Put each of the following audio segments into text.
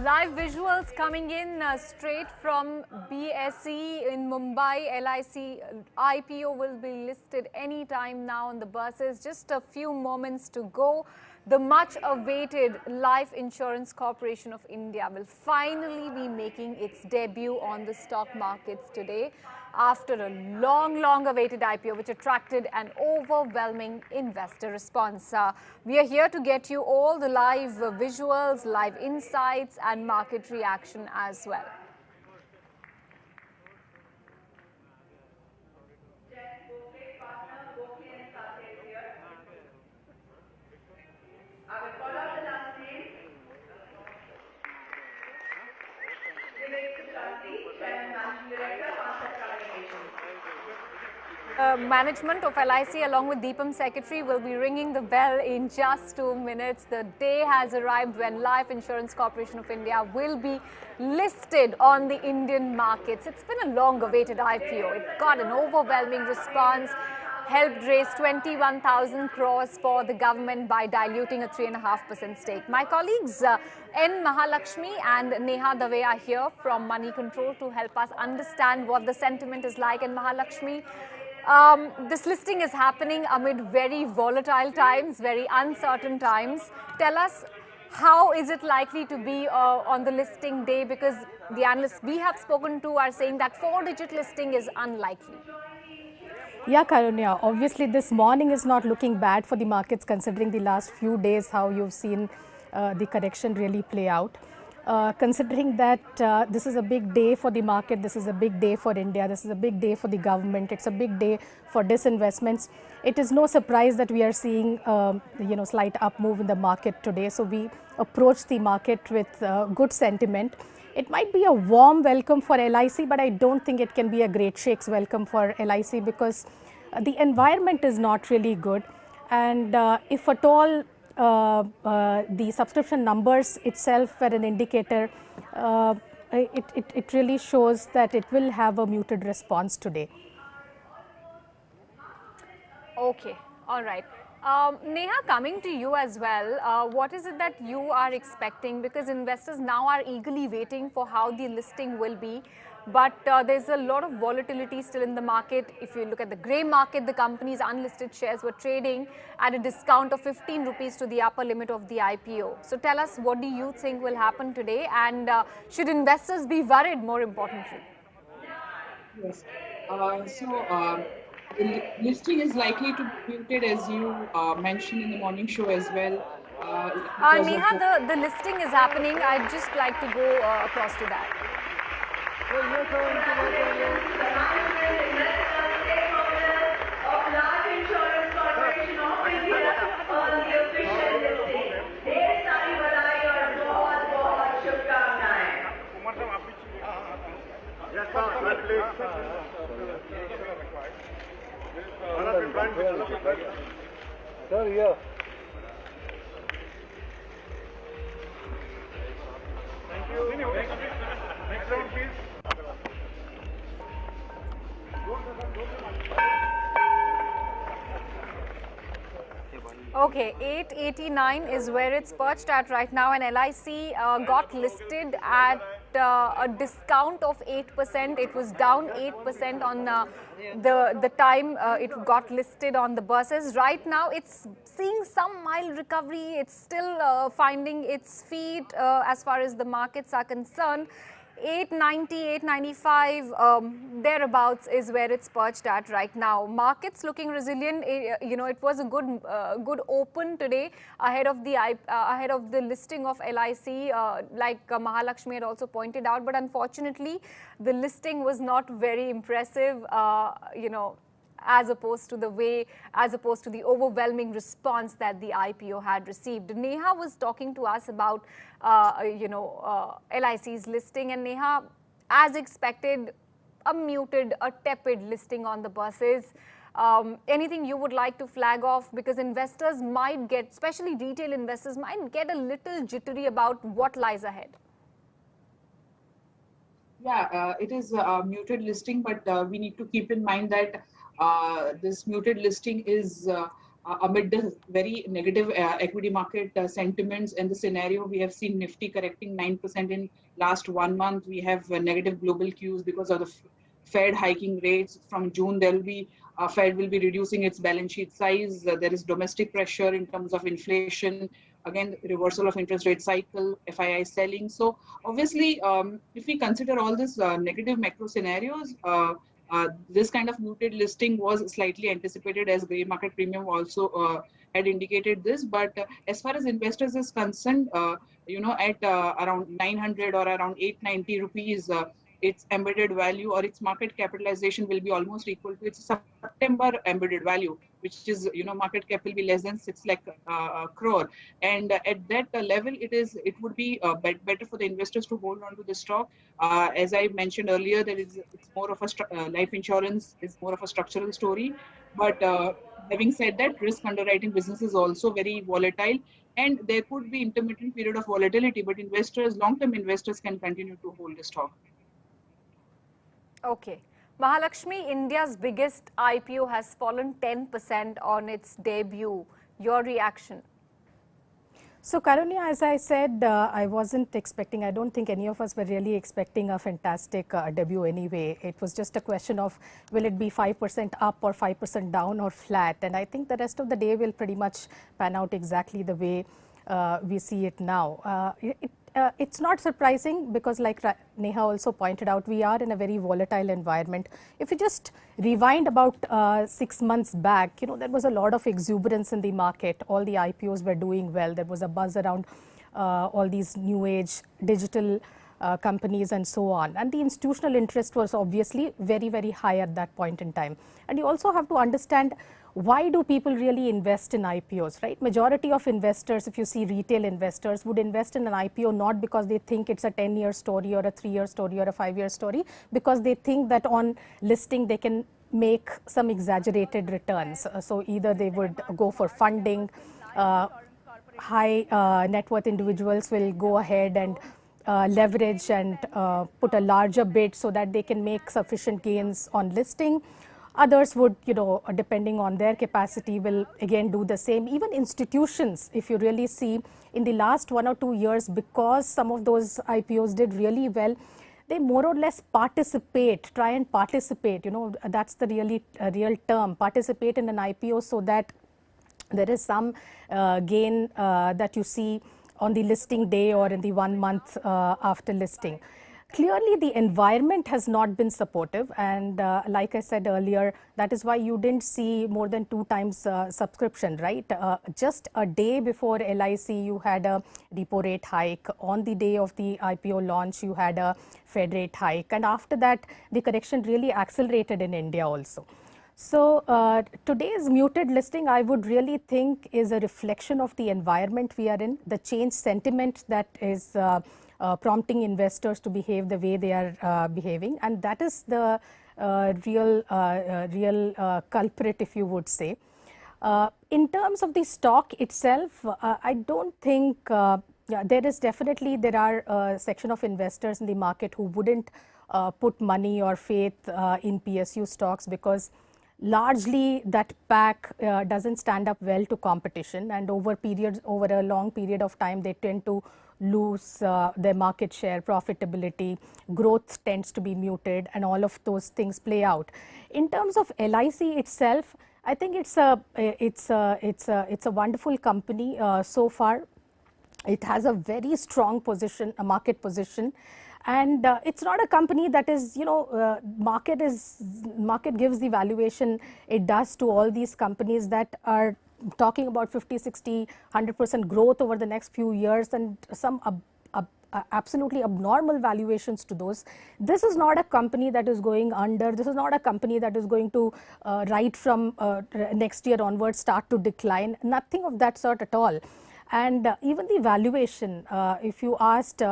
Live visuals coming in straight from BSE in Mumbai. LIC IPO will be listed anytime now on the buses. Just a few moments to go. The much awaited Life Insurance Corporation of India will finally be making its debut on the stock markets today after a long awaited IPO which attracted an overwhelming investor response. We are here to get you all the live visuals, live insights and market reaction as well. Management of LIC along with Deepam Secretary will be ringing the bell in just 2 minutes. The day has arrived when Life Insurance Corporation of India will be listed on the Indian markets. It's been a long-awaited IPO. It got an overwhelming response, helped raise 21,000 crores for the government by diluting a 3.5% stake. My colleagues N. Mahalakshmi and Neha Dave are here from Money Control to help us understand what the sentiment is like. And Mahalakshmi, this listing is happening amid very volatile times, very uncertain times. Tell us, how is it likely to be on the listing day? Because the analysts we have spoken to are saying that 4-digit listing is unlikely. Yeah, Karunya, obviously this morning is not looking bad for the markets considering the last few days how you've seen the correction really play out. Considering that this is a big day for the market, this is a big day for India, this is a big day for the government, it's a big day for disinvestments. It is no surprise that we are seeing slight up move in the market today. So we approach the market with good sentiment. It might be a warm welcome for LIC, but I don't think it can be a great shakes welcome for LIC because the environment is not really good. And if at all the subscription numbers itself were an indicator, it really shows that it will have a muted response today. Okay, all right. Neha, coming to you as well, what is it that you are expecting? Because investors now are eagerly waiting for how the listing will be. But there's a lot of volatility still in the market. If you look at the grey market, the company's unlisted shares were trading at a discount of 15 rupees to the upper limit of the IPO. So tell us, what do you think will happen today? And should investors be worried, more importantly? Yes. The listing is likely to be muted, as you mentioned in the morning show as well. Because of Neha, the listing is happening. I'd just like to go across to that. Sir, yeah. Thank you. Next round, please. Okay, 889 is where it's perched at right now, and LIC got listed at a discount of 8%. It was down 8% on the time it got listed on the buses. Right now, it's seeing some mild recovery. It's still finding its feet as far as the markets are concerned. 890, 895, thereabouts is where it's perched at right now. Markets looking resilient. It was a good open today ahead of the listing of LIC, like Mahalakshmi had also pointed out. But unfortunately, the listing was not very impressive. As opposed to the overwhelming response that the IPO had received. Neha was talking to us about, LIC's listing, and Neha, as expected, a tepid listing on the buses. Anything you would like to flag off, because investors might get, especially retail investors, might get a little jittery about what lies ahead? Yeah, it is a muted listing, but we need to keep in mind that this muted listing is amid the very negative equity market sentiments and the scenario. We have seen Nifty correcting 9% in last 1 month. We have negative global cues because of the Fed hiking rates. From June, there will be Fed will be reducing its balance sheet size. There is domestic pressure in terms of inflation. Again, reversal of interest rate cycle, FII selling. So obviously, if we consider all these negative macro scenarios, this kind of muted listing was slightly anticipated, as gray market premium also had indicated this. But as far as investors is concerned, at around 900 or around 890 rupees, its embedded value or its market capitalization will be almost equal to its September embedded value, which is, market cap will be less than 6 lakh crore. And at that level, it would be better for the investors to hold on to the stock. As I mentioned earlier, it's more of a life insurance is more of a structural story. But having said that, risk underwriting business is also very volatile, and there could be intermittent period of volatility. But long-term investors can continue to hold the stock. Okay. Mahalakshmi, India's biggest IPO has fallen 10% on its debut. Your reaction? So Karunya, as I said, I wasn't expecting, I don't think any of us were really expecting a fantastic debut anyway. It was just a question of, will it be 5% up or 5% down or flat? And I think the rest of the day will pretty much pan out exactly the way we see it now. It's not surprising because, like Neha also pointed out, we are in a very volatile environment. If you just rewind about 6 months back, there was a lot of exuberance in the market. All the IPOs were doing well. There was a buzz around all these new age digital companies and so on. And the institutional interest was obviously very, very high at that point in time. And you also have to understand, why do people really invest in IPOs, right? Majority of investors, if you see retail investors, would invest in an IPO not because they think it's a 10-year story or a 3-year story or a 5-year story, because they think that on listing they can make some exaggerated returns. So either they would go for funding, high net worth individuals will go ahead and leverage and put a larger bid so that they can make sufficient gains on listing. Others would, depending on their capacity, will again do the same. Even institutions, if you really see in the last 1 or 2 years, because some of those IPOs did really well, they more or less try and participate, that's the real term, participate in an IPO so that there is some gain that you see on the listing day or in the 1 month after listing. Clearly, the environment has not been supportive, and like I said earlier, that is why you didn't see more than 2 times subscription, right? Just a day before LIC, you had a repo rate hike. On the day of the IPO launch, you had a Fed rate hike, and after that, the correction really accelerated in India also. So today's muted listing, I would really think, is a reflection of the environment we are in, the change sentiment that is prompting investors to behave the way they are behaving, and that is the real culprit, if you would say. In terms of the stock itself, I don't think, there are a section of investors in the market who wouldn't put money or faith in PSU stocks, because largely that pack doesn't stand up well to competition, and over a long period of time, they tend to lose their market share, profitability, growth tends to be muted, and all of those things play out. In terms of LIC itself, I think it's a wonderful company so far. It has a very strong position, a market position. And it's not a company that is, market gives the valuation it does to all these companies that are talking about 50, 60, 100% growth over the next few years, and some absolutely abnormal valuations to those. This is not a company that is going under. This is not a company that is going to right from next year onwards start to decline. Nothing of that sort at all. And even the valuation, if you asked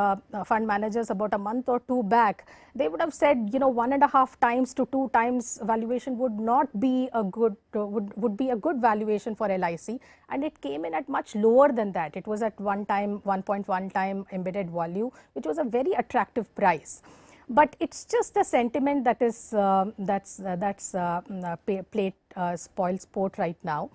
fund managers about a month or 2 back, they would have said, 1.5 times to 2 times valuation would not be a good, would be a good valuation for LIC. And it came in at much lower than that. It was at 1.1 time embedded value, which was a very attractive price. But it's just the sentiment that is, played spoil sport right now.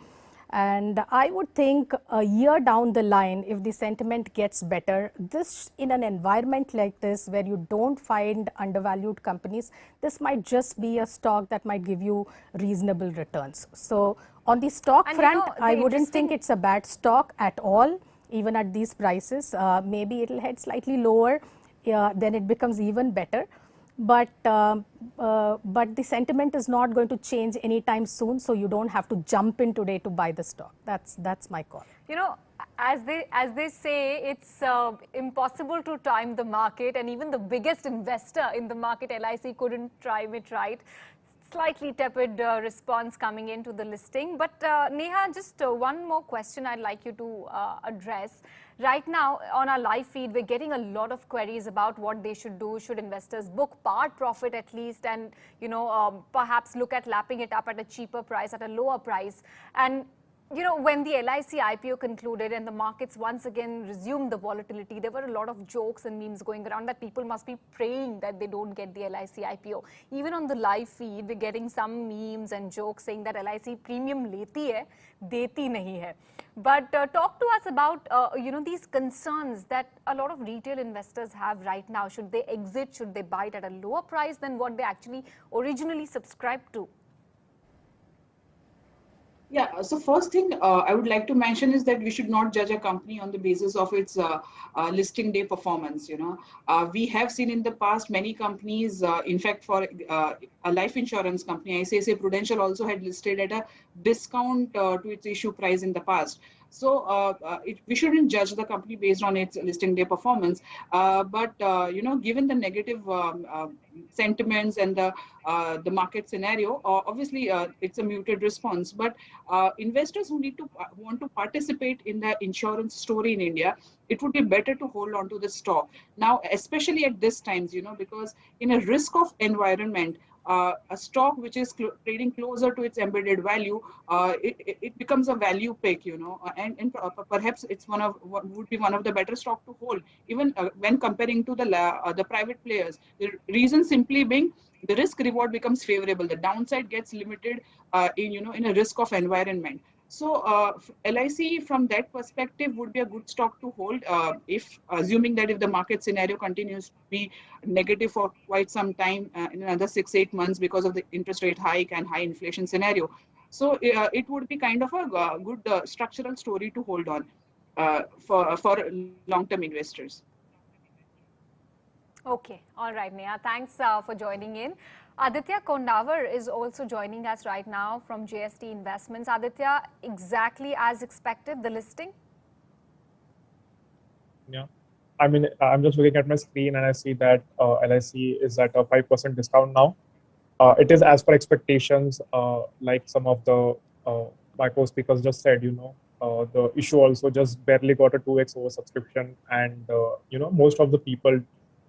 And I would think a year down the line, if the sentiment gets better, this in an environment like this where you don't find undervalued companies, this might just be a stock that might give you reasonable returns. So on the stock And front, I wouldn't interesting think it's a bad stock at all, even at these prices. Maybe it'll head slightly lower, then it becomes even better. But the sentiment is not going to change anytime soon, so you don't have to jump in today to buy the stock. That's my call. You know, as they say, it's impossible to time the market, and even the biggest investor in the market, LIC, couldn't time it right. Slightly tepid response coming into the listing. But Neha, just one more question I'd like you to address. Right now on our live feed, we're getting a lot of queries about what they should do. Should investors book part profit at least, and perhaps look at lapping it up at a cheaper price, at a lower price? And when the LIC IPO concluded and the markets once again resumed the volatility, there were a lot of jokes and memes going around that people must be praying that they don't get the LIC IPO. Even on the live feed, we're getting some memes and jokes saying that LIC premium leti hai, deti nahi hai. But talk to us about these concerns that a lot of retail investors have right now. Should they exit? Should they buy it at a lower price than what they actually originally subscribed to? Yeah, so first thing I would like to mention is that we should not judge a company on the basis of its listing day performance. We have seen in the past many companies, in fact, for a life insurance company, ICICI Prudential also had listed at a discount to its issue price in the past. So we shouldn't judge the company based on its listing day performance. But given the negative sentiments and the market scenario, obviously it's a muted response. But investors who want to participate in the insurance story in India, it would be better to hold on to the stock now, especially at this times. Because in a risk-off environment, a stock which is trading closer to its embedded value, it becomes a value pick, and perhaps it's would be one of the better stock to hold, even when comparing to the private players. The reason simply being, the risk reward becomes favorable. The downside gets limited in a risk of environment. So LIC from that perspective would be a good stock to hold, if assuming that if the market scenario continues to be negative for quite some time, in another 6-8 months, because of the interest rate hike and high inflation scenario. So it would be kind of a good structural story to hold on for long-term investors. Okay, all right, Neha. Thanks for joining in. Aditya Kondavar is also joining us right now from JST Investments. Aditya, exactly as expected, the listing? Yeah, I mean, I'm just looking at my screen and I see that LIC is at a 5% discount now. It is as per expectations, like some of the my co-speakers just said. The issue also just barely got a 2x oversubscription, and most of the people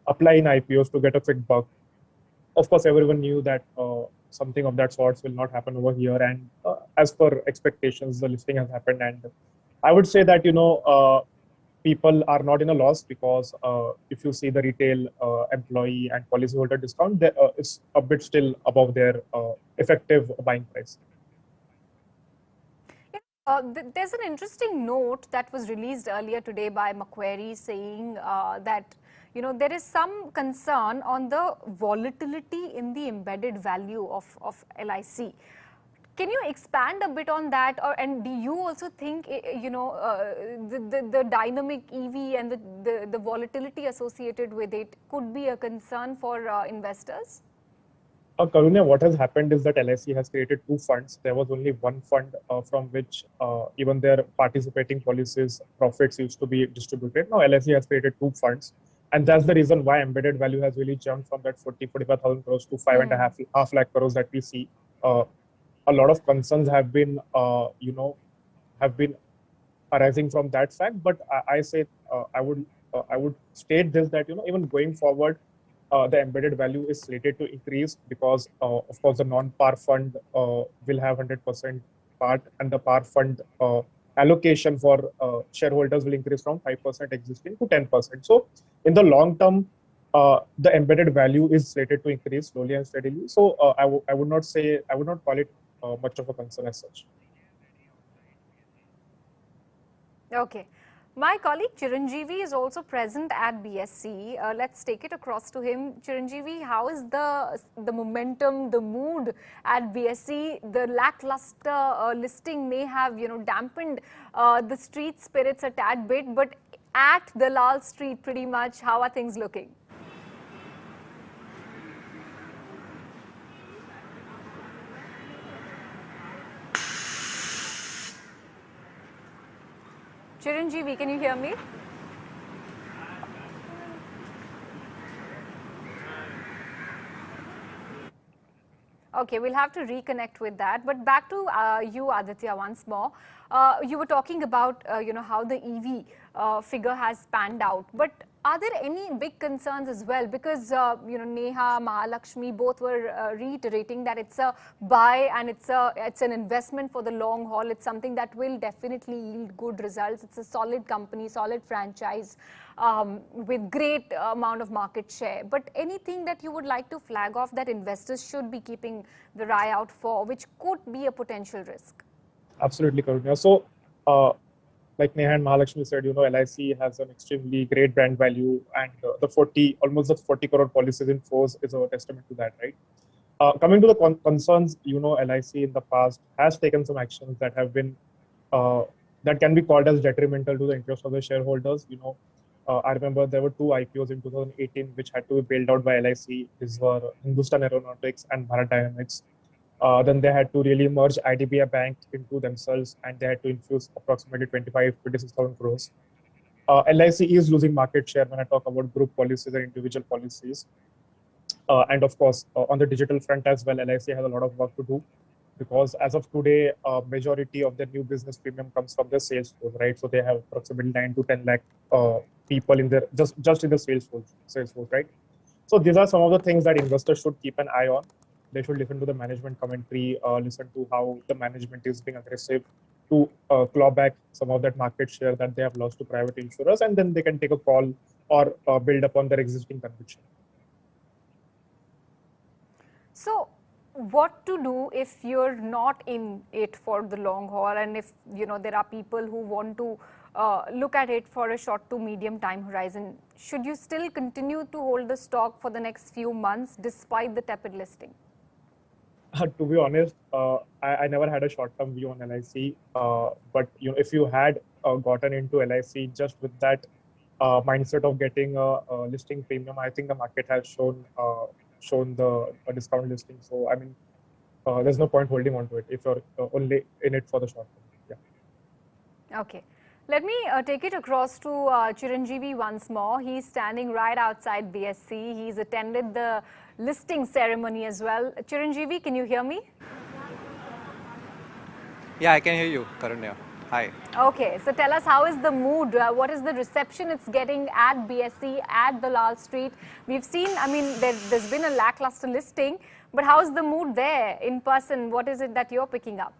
apply in IPOs to get a quick buck. Of course, everyone knew that something of that sorts will not happen over here, and as per expectations, the listing has happened. And I would say that people are not in a loss, because if you see the retail employee and policyholder discount, it's a bit still above their effective buying price. There's an interesting note that was released earlier today by Macquarie saying that there is some concern on the volatility in the embedded value of LIC. Can you expand a bit on that? And do you also think the dynamic EV and the volatility associated with it could be a concern for investors? Karunya, what has happened is that LIC has created two funds. There was only one fund from which even their participating policies profits used to be distributed. Now LIC has created two funds. And that's the reason why embedded value has really jumped from that 45,000 crores to 5.5 lakh crores that we see. A lot of concerns have been arising from that fact. But I say I would state this, that even going forward, the embedded value is slated to increase, because of course the non-par fund will have 100% part, and the par fund allocation for shareholders will increase from 5% existing to 10%. So in the long term, the embedded value is slated to increase slowly and steadily. So I would not call it much of a concern as such. Okay. My colleague Chiranjeevi is also present at BSC. Let's take it across to him. Chiranjeevi, how is the momentum, the mood at BSC? The lackluster listing may have, dampened the street spirits a tad bit, but at the Lal Street, pretty much, how are things looking? Chiranjeevi, can you hear me? Okay, we'll have to reconnect with that. But back to you, Aditya, once more. You were talking about, how the EV figure has panned out. But are there any big concerns as well? Because, Neha, Mahalakshmi both were reiterating that it's a buy and it's an investment for the long haul. It's something that will definitely yield good results. It's a solid company, solid franchise with great amount of market share. But anything that you would like to flag off that investors should be keeping their eye out for, which could be a potential risk? Absolutely, Karunya. So, like Neha and Mahalakshmi said, LIC has an extremely great brand value, and almost the 40 crore policies in force is a testament to that, right? Coming to the concerns, LIC in the past has taken some actions that have been that can be called as detrimental to the interest of the shareholders. I remember there were two IPOs in 2018 which had to be bailed out by LIC. These were Hindustan Aeronautics and Bharat Dynamics. Then they had to really merge IDBI Bank into themselves, and they had to infuse approximately 26,000 crores. LIC is losing market share when I talk about group policies and individual policies. And of course, on the digital front as well, LIC has a lot of work to do, because as of today, majority of their new business premium comes from their sales force, right? So they have approximately 9 to 10 lakh people in their just in the sales force, right? So these are some of the things that investors should keep an eye on. They should listen to the management commentary, listen to how the management is being aggressive to claw back some of that market share that they have lost to private insurers, and then they can take a call or build upon their existing conviction. So, what to do if you're not in it for the long haul, and if there are people who want to look at it for a short to medium time horizon? Should you still continue to hold the stock for the next few months despite the tepid listing? To be honest, I never had a short-term view on LIC. But if you had gotten into LIC just with that mindset of getting a listing premium, I think the market has shown the discount listing. So I mean, there's no point holding on to it if you're only in it for the short term. Yeah. Okay. Let me take it across to Chiranjeevi once more. He's standing right outside BSC. He's attended the listing ceremony as well. Chiranjeevi, can you hear me? Yeah, I can hear you, Karunya. Hi. Okay, so tell us, how is the mood? What is the reception it's getting at BSC, at the Lal Street? We've seen, I mean, there's been a lackluster listing, but how's the mood there in person? What is it that you're picking up?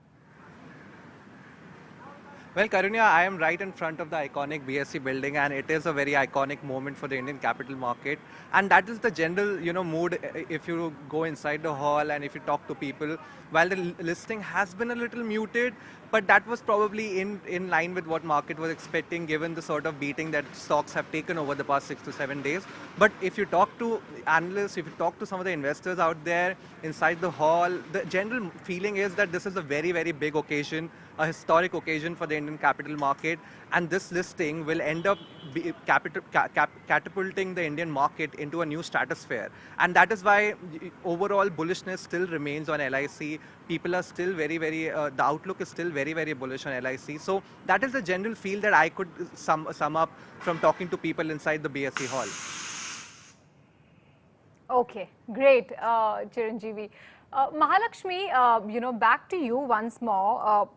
Well, Karunya, I am right in front of the iconic BSC building, and it is a very iconic moment for the Indian capital market. And that is the general, mood if you go inside the hall and if you talk to people. While the listing has been a little muted, but that was probably in line with what market was expecting, given the sort of beating that stocks have taken over the past 6 to 7 days. But if you talk to analysts, if you talk to some of the investors out there inside the hall, the general feeling is that this is a very, very big occasion, a historic occasion for the Indian capital market, and this listing will end up catapulting the Indian market into a new stratosphere. And that is why overall bullishness still remains on LIC. People are still very, very, the outlook is still very, very bullish on LIC. So that is the general feel that I could sum up from talking to people inside the BSC hall. Okay, great, Chiranjeevi. Mahalakshmi, back to you once more.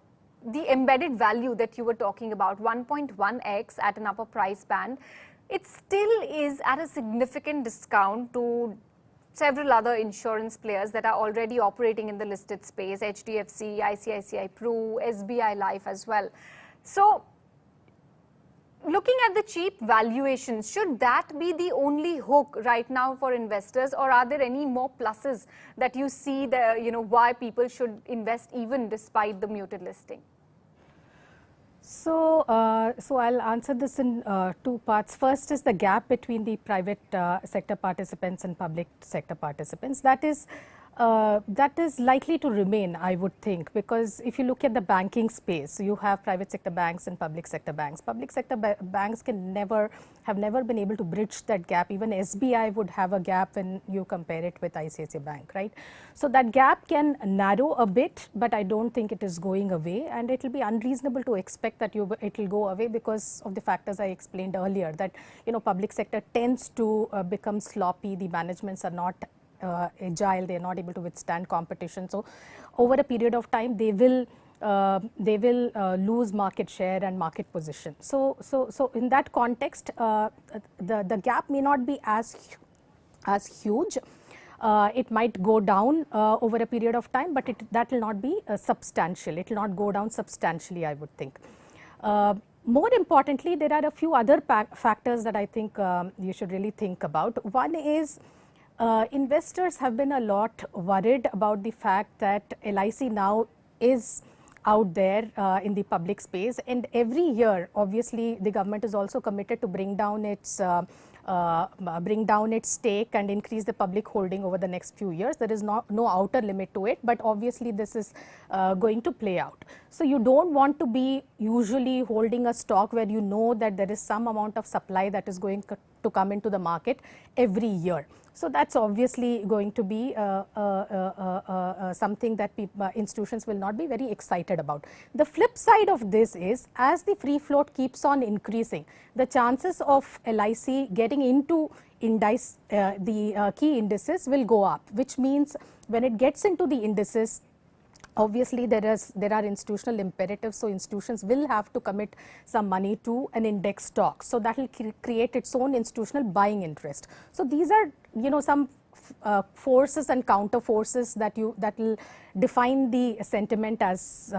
The embedded value that you were talking about, 1.1x at an upper price band, it still is at a significant discount to several other insurance players that are already operating in the listed space, HDFC, ICICI Pru, SBI Life as well. So, looking at the cheap valuations, should that be the only hook right now for investors, or are there any more pluses that you see why people should invest even despite the muted listing? So I'll answer this in two parts. First is the gap between the private sector participants and public sector participants. That is likely to remain, I would think, because if you look at the banking space, you have private sector banks and public sector banks. Public sector banks have never been able to bridge that gap. Even SBI would have a gap when you compare it with ICICI Bank, right? So that gap can narrow a bit, but I don't think it is going away, and it will be unreasonable to expect that it will go away because of the factors I explained earlier, that public sector tends to become sloppy. The managements are not agile, they are not able to withstand competition. So over a period of time, they will lose market share and market position. So in that context, the gap may not be as huge. It might go down over a period of time, but that will not be substantial. It will not go down substantially, I would think. More importantly, there are a few other factors that I think you should really think about. One is investors have been a lot worried about the fact that LIC now is out there in the public space, and every year obviously the government is also committed to bring down its stake and increase the public holding over the next few years. There is no outer limit to it, but obviously this is going to play out. So you don't want to be usually holding a stock where you know that there is some amount of supply that is going to come into the market every year. So that's obviously going to be something that institutions will not be very excited about. The flip side of this is, as the free float keeps on increasing, the chances of LIC getting into the key indices will go up, which means when it gets into the indices, obviously there are institutional imperatives, so institutions will have to commit some money to an index stock. So that will create its own institutional buying interest. So these are some forces and counter forces that will define the sentiment as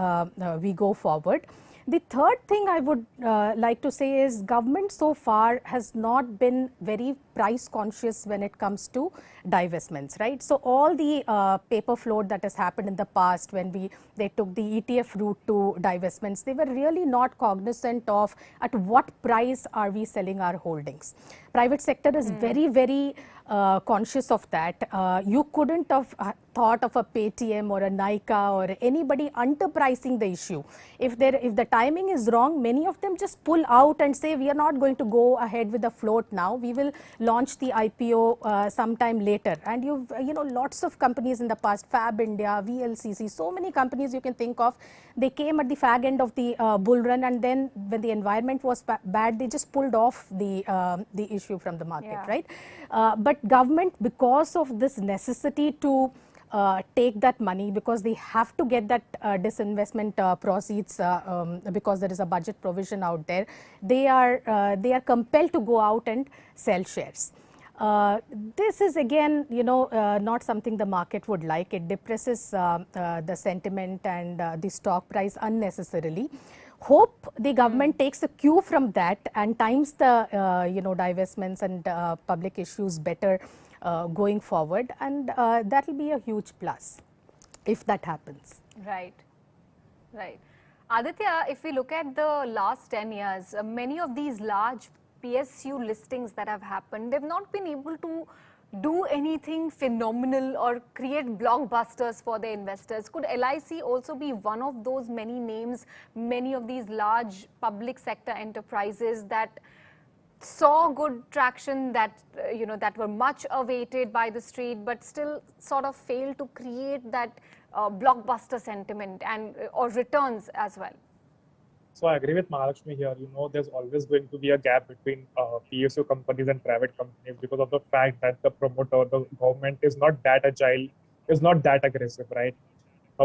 we go forward. The third thing I would like to say is, government so far has not been very price conscious when it comes to divestments, right? So all the paper float that has happened in the past, when they took the ETF route to divestments, they were really not cognizant of at what price are we selling our holdings. Private sector is very, very conscious of that. You couldn't have thought of a Paytm or a Nykaa or anybody underpricing the issue. If the timing is wrong, many of them just pull out and say, we are not going to go ahead with the float now. We will launch the IPO sometime later. And lots of companies in the past, Fab India, VLCC, so many companies you can think of, they came at the fag end of the bull run, and then when the environment was bad, they just pulled off the issue from the market, right? But government, because of this necessity to take that money, because they have to get that disinvestment proceeds because there is a budget provision out there, they are compelled to go out and sell shares. This is again, not something the market would like. It depresses the sentiment and the stock price unnecessarily. Hope the government takes a cue from that and times the divestments and public issues better going forward, and that will be a huge plus if that happens. Right. Aditya, if we look at the last 10 years, many of these large PSU listings that have happened, they've not been able to do anything phenomenal or create blockbusters for the investors. Could LIC also be one of those many names, many of these large public sector enterprises that saw good traction, that that were much awaited by the street, but still sort of failed to create that blockbuster sentiment and or returns as well? So I agree with Mahalakshmi here. There's always going to be a gap between PSU companies and private companies because of the fact that the promoter, the government is not that agile, is not that aggressive, right?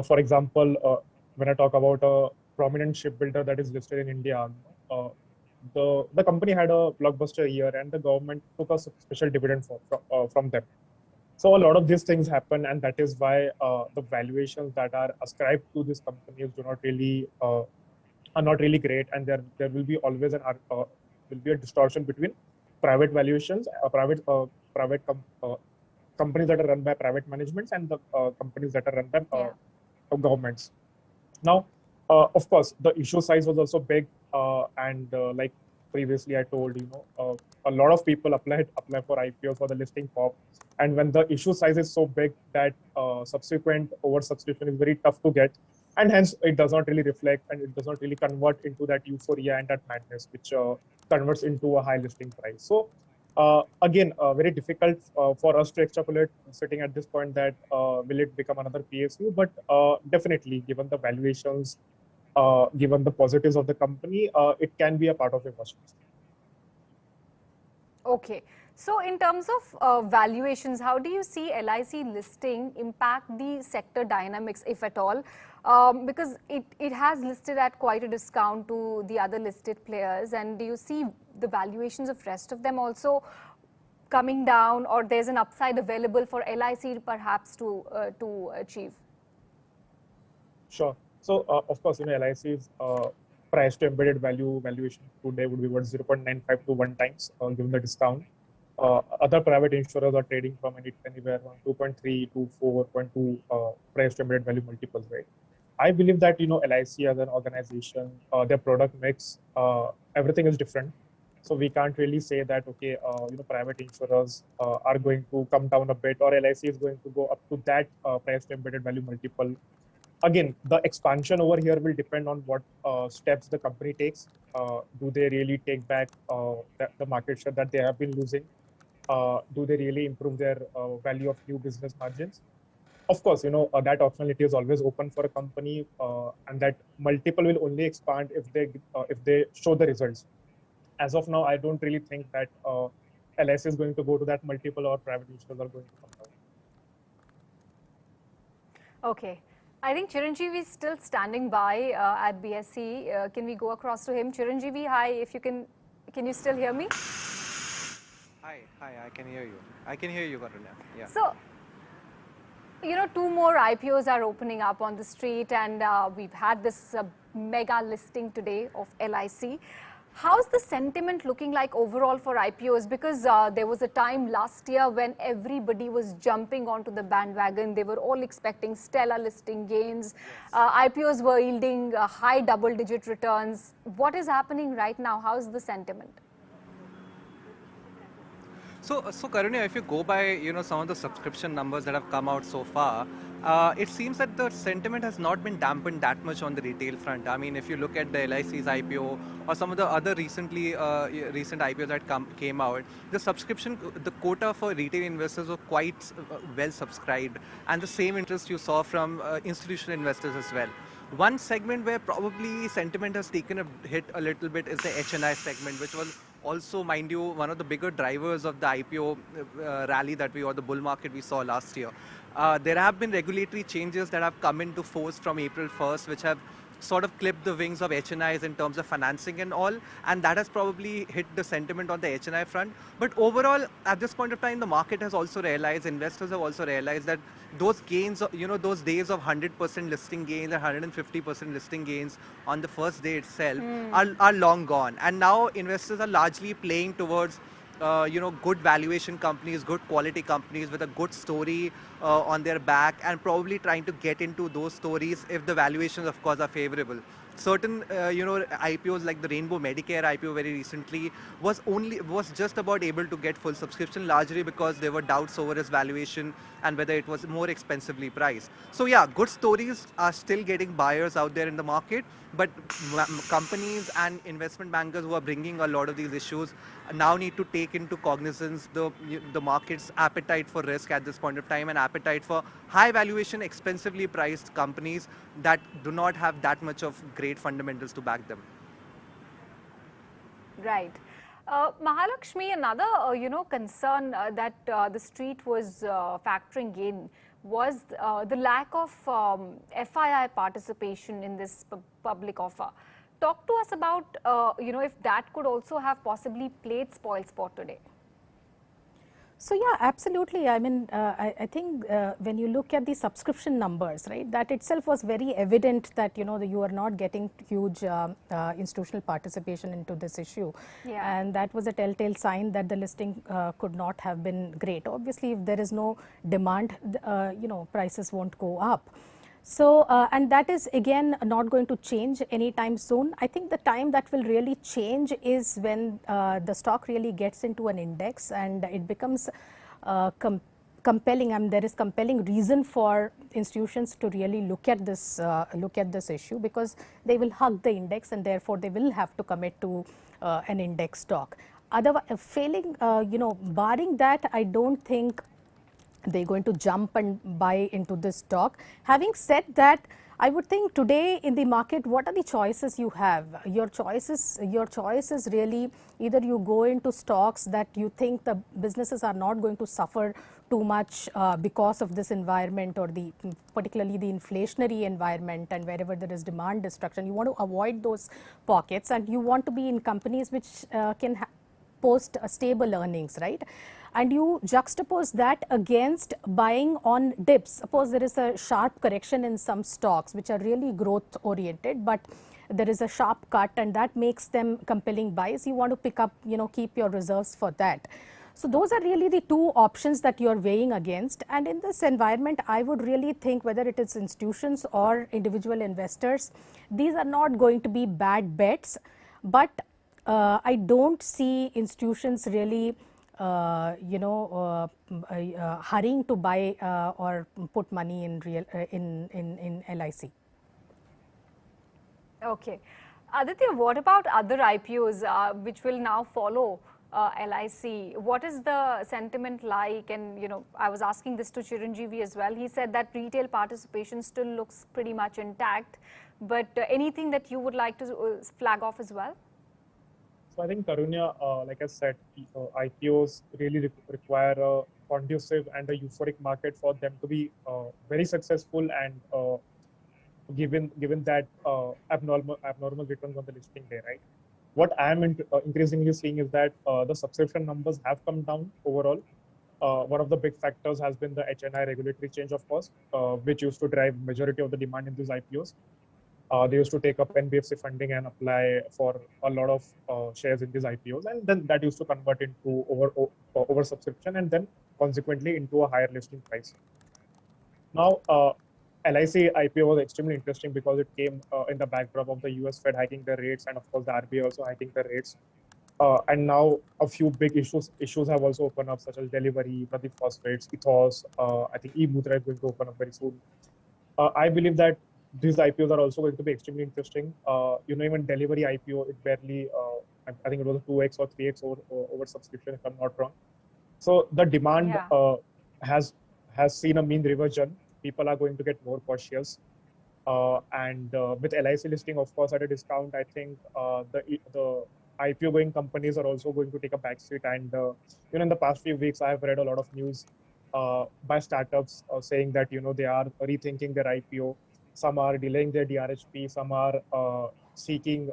For example, when I talk about a prominent shipbuilder that is listed in India, the company had a blockbuster year and the government took a special dividend from them. So a lot of these things happen, and that is why the valuations that are ascribed to these companies are not really great, and there will be always will be a distortion between private valuations, private companies that are run by private managements and the companies that are run by governments. Now, Of course, the issue size was also big, and like previously I told, a lot of people apply for IPOs for the listing pop, and when the issue size is so big that subsequent oversubscription is very tough to get, and hence it does not really reflect and it does not really convert into that euphoria and that madness, which converts into a high listing price. So again, very difficult for us to extrapolate sitting at this point that will it become another PSU, but definitely given the valuations, given the positives of the company, it can be a part of a watch list. Okay. So in terms of valuations, how do you see LIC listing impact the sector dynamics, if at all? Because it has listed at quite a discount to the other listed players. And do you see the valuations of rest of them also coming down, or there's an upside available for LIC perhaps to achieve? Sure. So of course, LIC's price to embedded value valuation today would be about 0.95 to 1 times, given the discount. Other private insurers are trading from anywhere around 2.3 to 4.2 price to embedded value multiples, right? I believe that LIC as an organization, their product mix, everything is different. So we can't really say that okay, private insurers are going to come down a bit, or LIC is going to go up to that price to embedded value multiple. Again, the expansion over here will depend on what steps the company takes. Do they really take back the market share that they have been losing? Do they really improve their value of new business margins? Of course, that optionality is always open for a company, and that multiple will only expand if they show the results. As of now, I don't really think that LIC is going to go to that multiple, or private insurers are going to come down. Okay. I think Chiranjeevi is still standing by at BSE. Can we go across to him? Chiranjeevi, hi, if you can you still hear me? Hi, I can hear you. I can hear you, Karunya. Yeah. So, 2 more IPOs are opening up on the street, and we've had this mega listing today of LIC. How's the sentiment looking like overall for IPOs? Because there was a time last year when everybody was jumping onto the bandwagon. They were all expecting stellar listing gains. IPOs were yielding high double-digit returns. What is happening right now? How's the sentiment? So Karunya, if you go by some of the subscription numbers that have come out so far, it seems that the sentiment has not been dampened that much on the retail front. I mean, if you look at the LIC's IPO or some of the other recent IPOs that came out, the quota for retail investors were quite well subscribed, and the same interest you saw from institutional investors as well. One segment where probably sentiment has taken a hit a little bit is the HNI segment, which was also, mind you, one of the bigger drivers of the IPO rally or the bull market we saw last year. There have been regulatory changes that have come into force from April 1st, which have sort of clipped the wings of HNIs in terms of financing and all, and that has probably hit the sentiment on the HNI front. But overall, at this point of time, the market has also realized, investors have also realized that those gains, those days of 100% listing gains and 150% listing gains on the first day itself are long gone. And now investors are largely playing towards good valuation companies, good quality companies with a good story on their back, and probably trying to get into those stories if the valuations, of course, are favorable. Certain, IPOs like the Rainbow Medicare IPO very recently was just about able to get full subscription, largely because there were doubts over its valuation and whether it was more expensively priced. So yeah, good stories are still getting buyers out there in the market, but companies and investment bankers who are bringing a lot of these issues now need to take into cognizance the market's appetite for risk at this point of time, and appetite for high valuation, expensively priced companies that do not have that much of great fundamentals to back them. Right. Mahalakshmi, another concern that the street was factoring in was the lack of FII participation in this public offer. Talk to us about if that could also have possibly played spoilsport today. So yeah, absolutely. I mean, I think when you look at the subscription numbers, right, that itself was very evident that you are not getting huge institutional participation into this issue, and that was a telltale sign that the listing could not have been great. Obviously, if there is no demand, prices won't go up. So, and that is again not going to change anytime soon. I think the time that will really change is when the stock really gets into an index and it becomes compelling. I mean, there is compelling reason for institutions to really look at this issue, because they will hug the index and therefore they will have to commit to an index stock. Otherwise, failing, barring that, I don't think they're going to jump and buy into this stock. Having said that, I would think today in the market, what are the choices you have? Your choice is really either you go into stocks that you think the businesses are not going to suffer too much because of this environment, or particularly the inflationary environment, and wherever there is demand destruction, you want to avoid those pockets, and you want to be in companies which can post stable earnings, right? And you juxtapose that against buying on dips. Suppose there is a sharp correction in some stocks which are really growth oriented, but there is a sharp cut and that makes them compelling buys. You want to pick up, keep your reserves for that. So those are really the two options that you are weighing against. And in this environment, I would really think, whether it is institutions or individual investors, these are not going to be bad bets. But I don't see institutions really hurrying to buy or put money in in LIC. Okay. Aditya, what about other IPOs which will now follow LIC? What is the sentiment like? And, I was asking this to Chiranjeevi as well. He said that retail participation still looks pretty much intact. But anything that you would like to flag off as well? So I think, Tarunya, like I said, IPOs really require a conducive and a euphoric market for them to be very successful, and given that abnormal returns on the listing day, right? What I am increasingly seeing is that the subscription numbers have come down overall. One of the big factors has been the HNI regulatory change, of course, which used to drive majority of the demand in these IPOs. They used to take up NBFC funding and apply for a lot of shares in these IPOs, and then that used to convert into over subscription, and then consequently into a higher listing price. Now, LIC IPO was extremely interesting because it came in the backdrop of the US Fed hiking the rates, and of course the RBI also hiking the rates. And now a few big issues have also opened up, such as delivery, Pradeep phosphates, ethos. I think e-Mudra is going to open up very soon. I believe that these IPOs are also going to be extremely interesting. Even delivery IPO, it barely, I think it was a 2x or 3x over subscription, if I'm not wrong. So the demand has seen a mean reversion. People are going to get more cautious. And with LIC listing, of course, at a discount, I think the IPO going companies are also going to take a backseat. And in the past few weeks, I have read a lot of news by startups saying that they are rethinking their IPO. Some are delaying their DRHP, some are seeking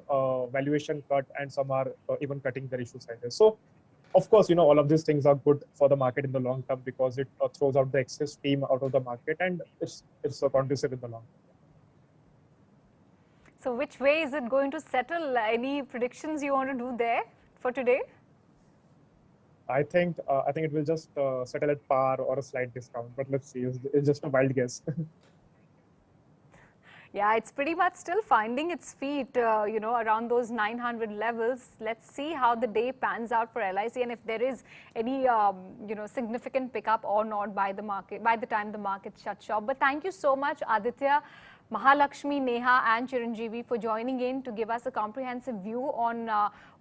valuation cut, and some are even cutting their issue sizes. So, of course, all of these things are good for the market in the long term, because it throws out the excess steam out of the market, and it's conducive in the long term. So which way is it going to settle? Any predictions you want to do there for today? I think it will just settle at par or a slight discount, but let's see. It's just a wild guess. Yeah, it's pretty much still finding its feet, around those 900 levels. Let's see how the day pans out for LIC, and if there is any, significant pickup or not by the time the market shuts shop. But thank you so much, Aditya, Mahalakshmi, Neha, and Chiranjeevi, for joining in to give us a comprehensive view on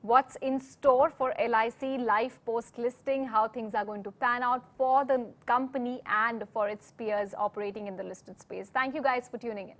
what's in store for LIC life post-listing, how things are going to pan out for the company and for its peers operating in the listed space. Thank you guys for tuning in.